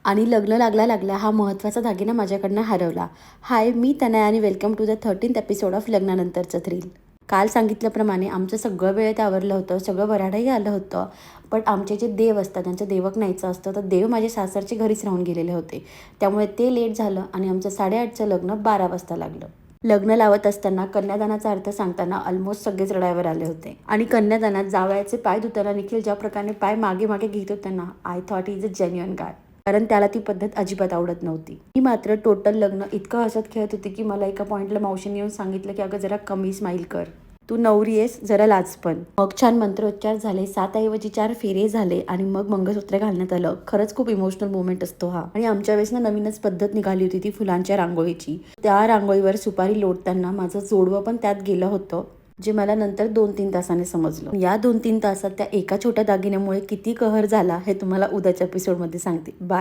आणि लग्न लागल्या हा महत्त्वाचा दागिना माझ्याकडनं हरवला. हाय, मी तनया आणि welcome to the 13th episode of लग्नानंतरचं थ्रिल. काल सांगितल्याप्रमाणे आमचं सगळं वेळेत आवरलं होतं, सगळं वऱ्हाडही आलं होतं. पण आमचे जे देव असतात त्यांचं देवक न्यायचं असतं, तर देव माझे सासरचे घरीच राहून गेलेले होते. त्यामुळे ते लेट झालं आणि आमचं 8:30चं लग्न 12 वाजता लागलं. लग्न लावत असताना कन्यादानाचा अर्थ सांगताना ऑलमोस्ट सगळेच रडायवर आले होते. आणि कन्यादानात जावयाचे पाय धुताना निखिल ज्या प्रकारे पाय मागे मागे घेत होता ना, I thought is a genuine guy. कारण त्याला ती पद्धत अजिबात आवडत नव्हती. मी मात्र टोटल लग्न इतकं हसत खेळत होते की मला एका पॉईंटला मावशीने येऊन सांगितलं की अगं जरा कमी स्माईल कर, तू नवरी आहेस, जरा लाज पण. मग छान मंत्रोच्चार झाले, 7 ऐवजी 4 फेरे झाले आणि मग मंगळसूत्र घालण्यात आलं. खरंच खूप इमोशनल मोमेंट असतो हा. आणि आमच्या वेळेस ना नवीनच पद्धत निघाली होती ती फुलांच्या रांगोळीची. त्या रांगोळीवर सुपारी लोटताना माझं जोडवं पण त्यात गेलं होतं, जे मला नंतर 2-3 तासाने समजलं. या 2-3 तासात त्या एका छोट्या दागिन्यामुळे किती कहर झाला हे तुम्हाला उद्याच्या एपिसोडमध्ये सांगते. बाय.